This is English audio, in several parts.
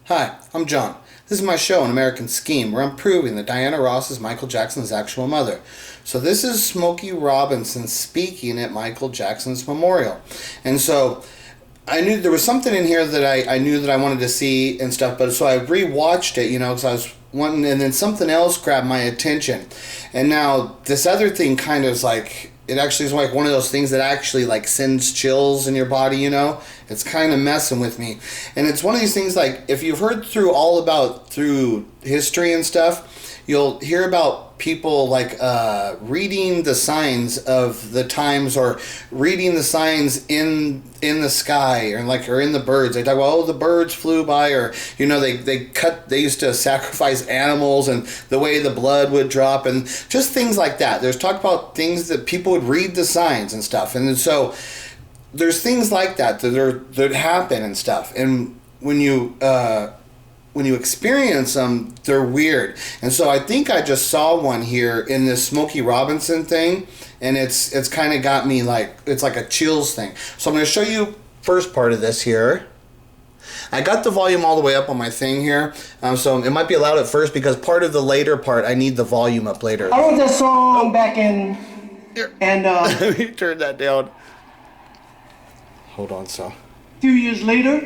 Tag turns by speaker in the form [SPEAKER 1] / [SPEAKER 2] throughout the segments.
[SPEAKER 1] Hi, I'm John. This is my show, An American Scheme, where I'm proving that Diana Ross is Michael Jackson's actual mother. So this is Smokey Robinson speaking at Michael Jackson's memorial. And so I knew there was something in here that I knew that I wanted to see and stuff, but so I rewatched it, because I was wanting, and then something else grabbed my attention. And now this other thing kind of is like, it actually is like one of those things that actually like sends chills in your body, It's kind of messing with me. And it's one of these things like, if you've heard through history and stuff, you'll hear about people like reading the signs of the times, or reading the signs in the sky, or in the birds. They talk about, the birds flew by, or they used to sacrifice animals and the way the blood would drop, and just things like that. There's talk about things that people would read the signs and stuff, and so there's things like that happen and stuff, and when you experience them, they're weird. And so I think I just saw one here in this Smokey Robinson thing, and it's kind of got me like, it's like a chills thing. So I'm going to show you first part of this here. I got the volume all the way up on my thing here, so it might be loud at first because part of the later part, I need the volume up later.
[SPEAKER 2] I wrote that song back in, and
[SPEAKER 1] let me turn that down. Hold on, so.
[SPEAKER 2] a few years later,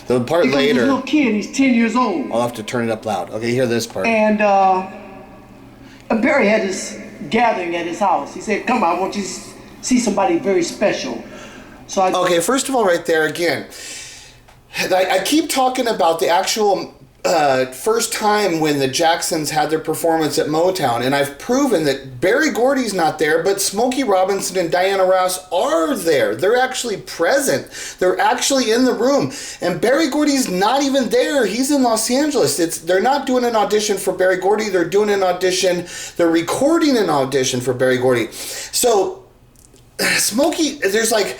[SPEAKER 1] the part later.
[SPEAKER 2] This little kid, he's 10 years old.
[SPEAKER 1] I'll have to turn it up loud. Okay, hear this part.
[SPEAKER 2] And Barry had this gathering at his house. He said, "Come on, I want you to see somebody very special." So
[SPEAKER 1] okay, first of all, right there again, I keep talking about the actual first time when the Jacksons had their performance at Motown, and I've proven that Berry Gordy's not there, but Smokey Robinson and Diana Ross are there. They're actually present. They're actually in the room, and Berry Gordy's not even there. He's in Los Angeles. They're not doing an audition for Berry Gordy. They're doing an audition. They're recording an audition for Berry Gordy. So Smokey, there's like,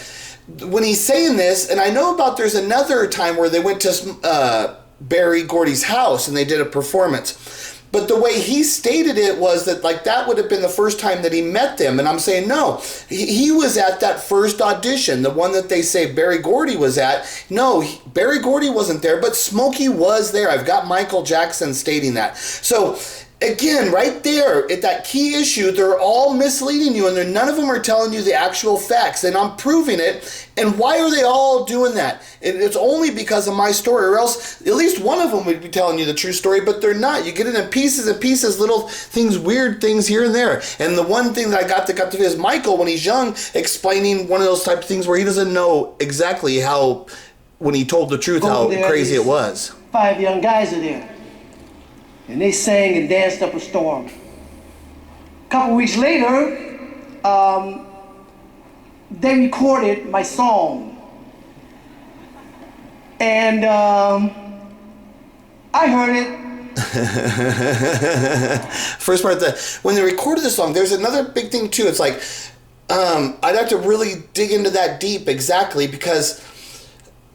[SPEAKER 1] when he's saying this, and I know about, there's another time where they went to Berry Gordy's house and they did a performance, but the way he stated it was that like that would have been the first time that he met them, and I'm saying no, he was at that first audition, the one that they say Berry Gordy was at. No, Berry Gordy wasn't there, but Smokey was there. I've got Michael Jackson stating that. So again, right there at that key issue, they're all misleading you, and none of them are telling you the actual facts, and I'm proving it. And why are they all doing that? It's only because of my story, or else at least one of them would be telling you the true story, but they're not. You get it in pieces and pieces, little things, weird things here and there. And the one thing that I got to is Michael, when he's young, explaining one of those type of things where he doesn't know exactly how, when he told the truth, how crazy it was.
[SPEAKER 2] 5 young guys are there. And they sang and danced up a storm. A couple weeks later, they recorded my song. And I heard it.
[SPEAKER 1] First part, when they recorded the song, there's another big thing too. It's like, I'd have to really dig into that deep exactly, because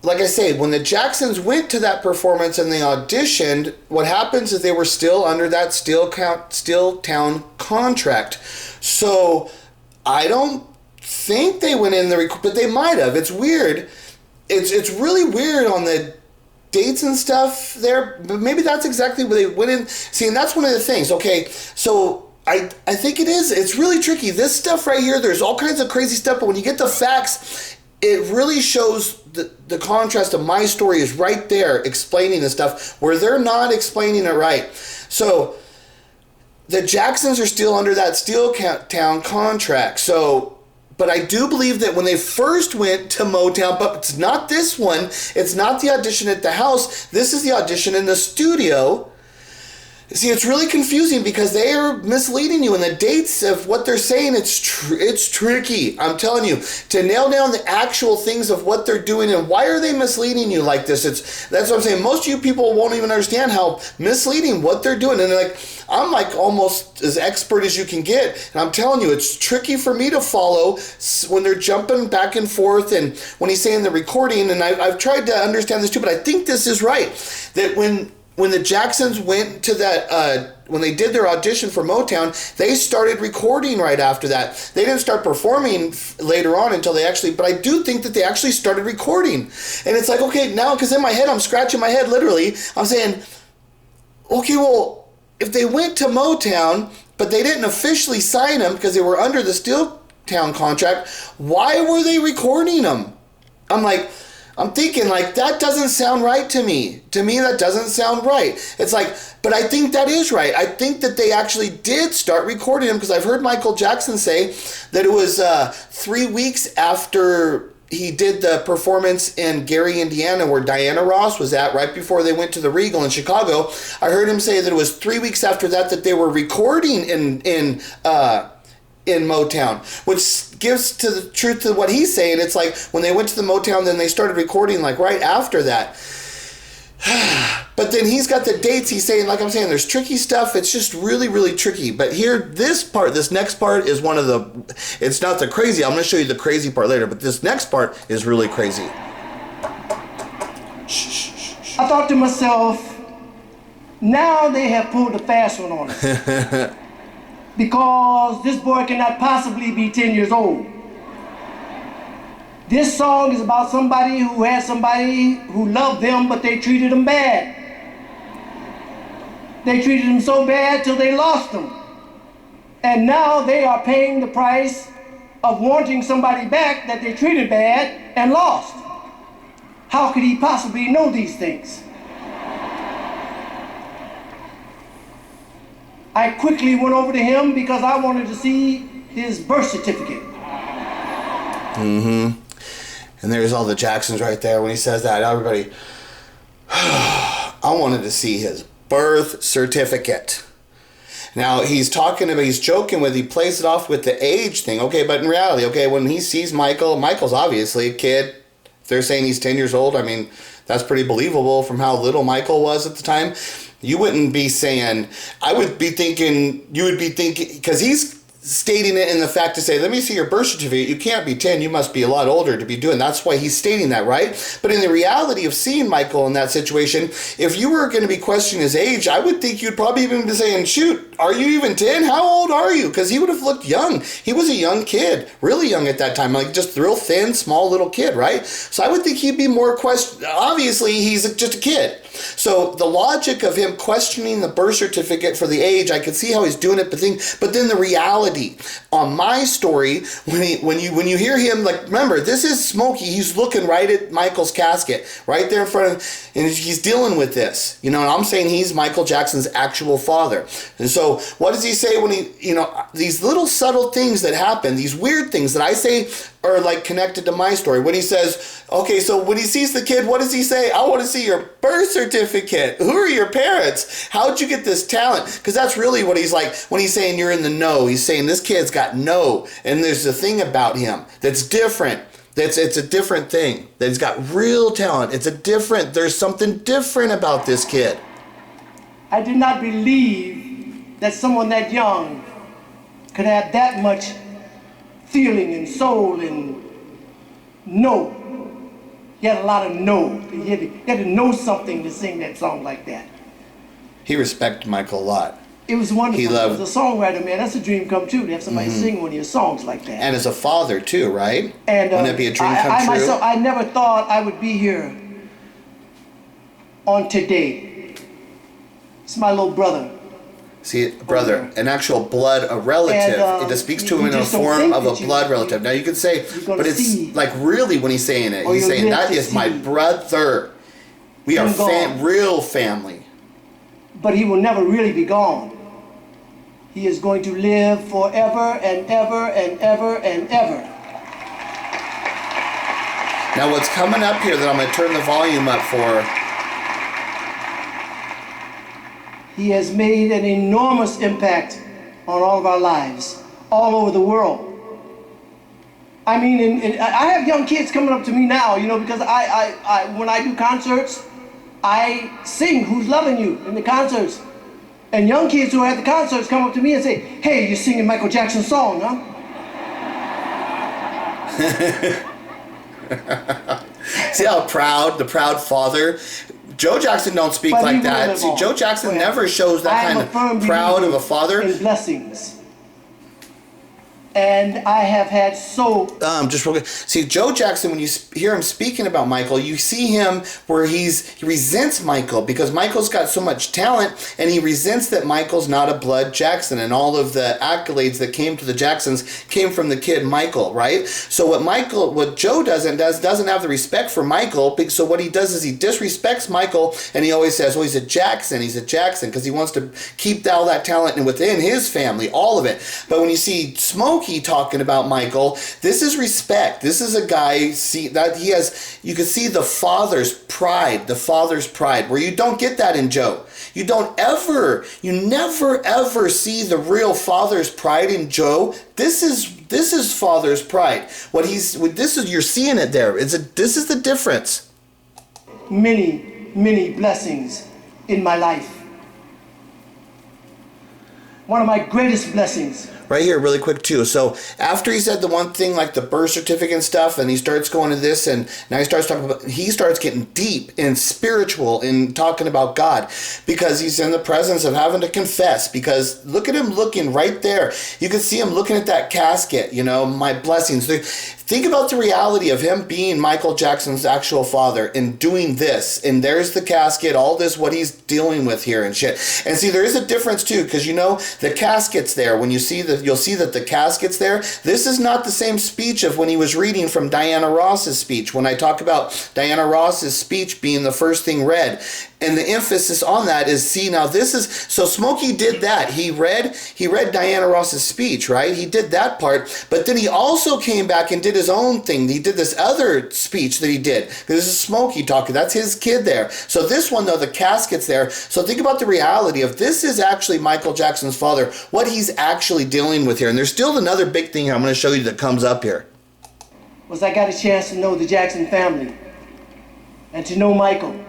[SPEAKER 1] like I say, when the Jacksons went to that performance and they auditioned, what happens is they were still under that Steel Town contract. So I don't think they went in the but they might have. It's weird. It's really weird on the dates and stuff there, but maybe that's exactly where they went in. See, and that's one of the things. Okay, so I think it is. It's really tricky. This stuff right here, there's all kinds of crazy stuff, but when you get the facts, it really shows the contrast of my story is right there explaining the stuff where they're not explaining it right. So the Jacksons are still under that Steel Town contract. So, but I do believe that when they first went to Motown, but it's not this one, it's not the audition at the house, this is the audition in the studio. See, it's really confusing because they are misleading you, and the dates of what they're saying, it's tricky. I'm telling you, to nail down the actual things of what they're doing and why are they misleading you like this. That's what I'm saying. Most of you people won't even understand how misleading what they're doing, and they're like, I'm like almost as expert as you can get, and I'm telling you, it's tricky for me to follow when they're jumping back and forth, and when he's saying the recording, and I've tried to understand this too, but I think this is right, that when when the Jacksons went to that, when they did their audition for Motown, they started recording right after that. They didn't start performing later on until they actually, but I do think that they actually started recording. And it's like, okay, now, because in my head, I'm scratching my head literally. I'm saying, okay, well, if they went to Motown, but they didn't officially sign them because they were under the Steeltown contract, why were they recording them? I'm thinking, like, that doesn't sound right to me. To me, that doesn't sound right. It's like, but I think that is right. I think that they actually did start recording them because I've heard Michael Jackson say that it was 3 weeks after he did the performance in Gary, Indiana, where Diana Ross was at, right before they went to the Regal in Chicago. I heard him say that it was 3 weeks after that they were recording in Motown, which gives to the truth to what he's saying. It's like when they went to the Motown, then they started recording like right after that. But then he's got the dates. He's saying, like I'm saying, there's tricky stuff. It's just really, really tricky. But here, this next part is one of the, it's not the crazy. I'm going to show you the crazy part later, but this next part is really crazy.
[SPEAKER 2] I thought to myself, now they have pulled a fast one on us. Because this boy cannot possibly be 10 years old. This song is about somebody who had somebody who loved them, but they treated them bad. They treated them so bad till they lost them. And now they are paying the price of wanting somebody back that they treated bad and lost. How could he possibly know these things? I quickly went over to him because I wanted to see his birth certificate.
[SPEAKER 1] Mm-hmm. And there's all the Jacksons right there when he says that. Everybody, I wanted to see his birth certificate. Now, he's joking with, he plays it off with the age thing. Okay, but in reality, okay, when he sees Michael's obviously a kid. If they're saying he's 10 years old, I mean, that's pretty believable from how little Michael was at the time. You wouldn't be saying, you would be thinking, because he's stating it in the fact to say, let me see your birth certificate. You can't be 10. You must be a lot older to be doing. That's why he's stating that, right? But in the reality of seeing Michael in that situation, if you were going to be questioning his age, I would think you'd probably even be saying, shoot, are you even 10? How old are you? Because he would have looked young. He was a young kid, really young at that time, like just real thin, small little kid, right? So I would think he'd be more obviously, he's just a kid. So the logic of him questioning the birth certificate for the age, I could see how he's doing it, but then the reality on my story, when you hear him, like, remember, this is Smokey. He's looking right at Michael's casket, right there in front of him, and he's dealing with this, and I'm saying he's Michael Jackson's actual father. And so what does he say when these little subtle things that happen, these weird things that I say are like connected to my story. When he says, okay, so when he sees the kid, what does he say? I want to see your birth certificate. Who are your parents? How'd you get this talent? Because that's really what he's like when he's saying you're in the know. He's saying this kid's got no, and there's a thing about him that's different. It's a different thing. That he's got real talent. There's something different about this kid.
[SPEAKER 2] I did not believe that someone that young could have that much feeling and soul and know. He had a lot of know. He had to know something to sing that song like that.
[SPEAKER 1] He respected Michael a lot.
[SPEAKER 2] It was wonderful.
[SPEAKER 1] As
[SPEAKER 2] a songwriter, man, that's a dream come true to have somebody sing one of your songs like that.
[SPEAKER 1] And as a father too, right?
[SPEAKER 2] And
[SPEAKER 1] wouldn't it be a dream come true?
[SPEAKER 2] Myself, I never thought I would be here on today. It's my little brother.
[SPEAKER 1] See, brother, an actual blood, a relative. It just speaks to him in a form of a blood relative. Now you could say, but it's like really when he's saying it, he's saying that is my brother. We are real family.
[SPEAKER 2] But he will never really be gone. He is going to live forever and ever and ever and ever.
[SPEAKER 1] Now what's coming up here that I'm going to turn the volume up for,
[SPEAKER 2] he has made an enormous impact on all of our lives, all over the world. I mean, I have young kids coming up to me now, because I when I do concerts, I sing Who's Loving You in the concerts. And young kids who are at the concerts come up to me and say, hey, you're singing Michael Jackson's song, huh?
[SPEAKER 1] See how proud, the proud father, Joe Jackson don't speak
[SPEAKER 2] But
[SPEAKER 1] like
[SPEAKER 2] he will
[SPEAKER 1] that.
[SPEAKER 2] live
[SPEAKER 1] See,
[SPEAKER 2] on.
[SPEAKER 1] Joe Jackson
[SPEAKER 2] Well,
[SPEAKER 1] never shows
[SPEAKER 2] I
[SPEAKER 1] that
[SPEAKER 2] am
[SPEAKER 1] kind
[SPEAKER 2] a firm
[SPEAKER 1] of proud of
[SPEAKER 2] believer
[SPEAKER 1] a father.
[SPEAKER 2] in blessings. And I have had so...
[SPEAKER 1] Just real quick. See, Joe Jackson, when you hear him speaking about Michael, you see him where he resents Michael because Michael's got so much talent, and he resents that Michael's not a blood Jackson, and all of the accolades that came to the Jacksons came from the kid Michael, right? So what Joe doesn't have the respect for Michael. So what he does is he disrespects Michael, and he always says, "Well, he's a Jackson," because he wants to keep all that talent within his family, all of it. But when you see Smokey talking about Michael, this is respect. This is a guy you can see the father's pride, where you don't get that in Joe. You never ever see the real father's pride in Joe. This is father's pride. You're seeing it there. This is the difference.
[SPEAKER 2] Many blessings in my life. One of my greatest blessings.
[SPEAKER 1] Right here, really quick too. So after he said the one thing like the birth certificate and stuff, and he starts going to this, and now he starts getting deep and spiritual in talking about God, because he's in the presence of having to confess. Because look at him looking right there. You can see him looking at that casket. My blessings. Think about the reality of him being Michael Jackson's actual father and doing this. And there's the casket, all this, what he's dealing with here and shit. And see, there is a difference too, because the casket's there. When you'll see that the casket's there. This is not the same speech of when he was reading from Diana Ross's speech. When I talk about Diana Ross's speech being the first thing read. And the emphasis on that is, so Smokey did that. He read Diana Ross's speech, right? He did that part, but then he also came back and did his own thing. He did this other speech that he did. This is Smokey talking. That's his kid there. So this one, though, the casket's there. So think about the reality of this is actually Michael Jackson's father, what he's actually dealing with here. And there's still another big thing I'm going to show you that comes up here.
[SPEAKER 2] I got a chance to know the Jackson family and to know Michael.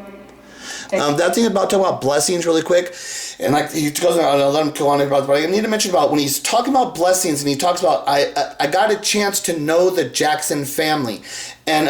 [SPEAKER 1] That thing about talking about blessings really quick, and he goes on, I'll let him go on about, but I need to mention about when he's talking about blessings, and he talks about I got a chance to know the Jackson family, and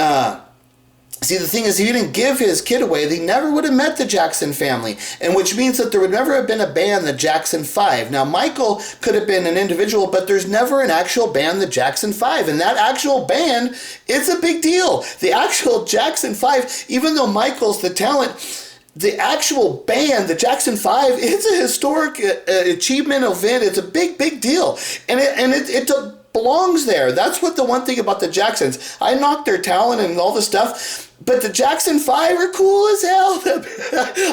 [SPEAKER 1] see, the thing is, he didn't give his kid away. They never would have met the Jackson family, and which means that there would never have been a band, the Jackson 5. Now, Michael could have been an individual, but there's never an actual band, the Jackson 5, and that actual band, it's a big deal. The actual Jackson 5, even though Michael's the talent, the actual band, the Jackson 5, it's a historic achievement event. It's a big, big deal, and it belongs there. That's what the one thing about the Jacksons. I knock their talent and all this stuff, but the Jackson 5 are cool as hell.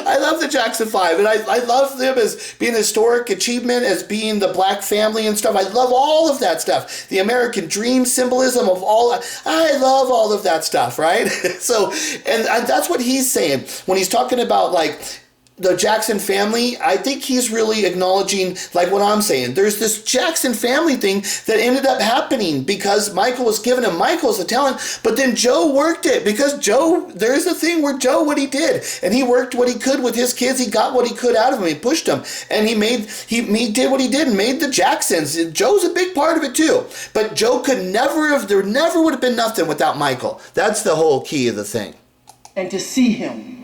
[SPEAKER 1] I love the Jackson 5, and I love them as being a historic achievement, as being the black family and stuff. I love all of that stuff. The American dream symbolism of all. I love all of that stuff, right? So, and that's what he's saying when he's talking about the Jackson family. I think he's really acknowledging what I'm saying. There's this Jackson family thing that ended up happening because Michael was giving him Michael's the talent, but then Joe worked it because there's a thing where Joe, what he did, and he worked what he could with his kids. He got what he could out of them. He pushed them, and he did what he did and made the Jacksons. Joe's a big part of it too, but Joe there never would have been nothing without Michael. That's the whole key of the thing.
[SPEAKER 2] And to see him.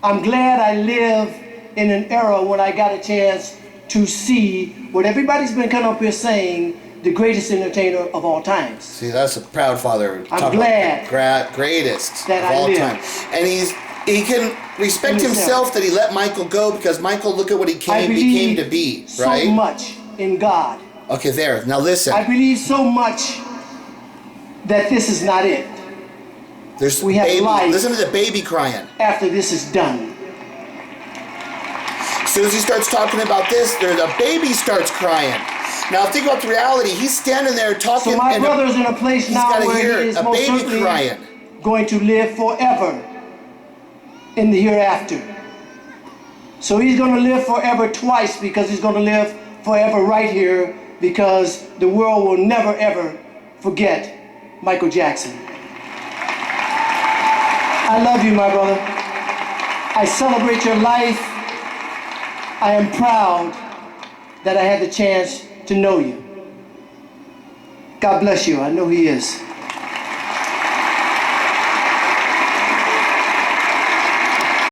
[SPEAKER 2] I'm glad I live in an era when I got a chance to see what everybody's been coming up here saying, the greatest entertainer of all times.
[SPEAKER 1] See, that's a proud father.
[SPEAKER 2] I'm glad
[SPEAKER 1] greatest
[SPEAKER 2] that
[SPEAKER 1] of all
[SPEAKER 2] live.
[SPEAKER 1] time. And he can respect himself that he let Michael go, because Michael, look at what he became to be, right?
[SPEAKER 2] So much in God.
[SPEAKER 1] Okay, there. Now listen.
[SPEAKER 2] I believe so much that this is not it.
[SPEAKER 1] We have life. Listen to the baby crying.
[SPEAKER 2] After this is done.
[SPEAKER 1] As soon as he starts talking about this, the baby starts crying. Now think about the reality. He's standing there talking.
[SPEAKER 2] So my brother's in a place now where he is most certainly going to live forever in the hereafter. So he's going to live forever twice, because he's going to live forever right here, because the world will never ever forget Michael Jackson. I love you, my brother. I celebrate your life. I am proud that I had the chance to know you. God bless you. I know He is.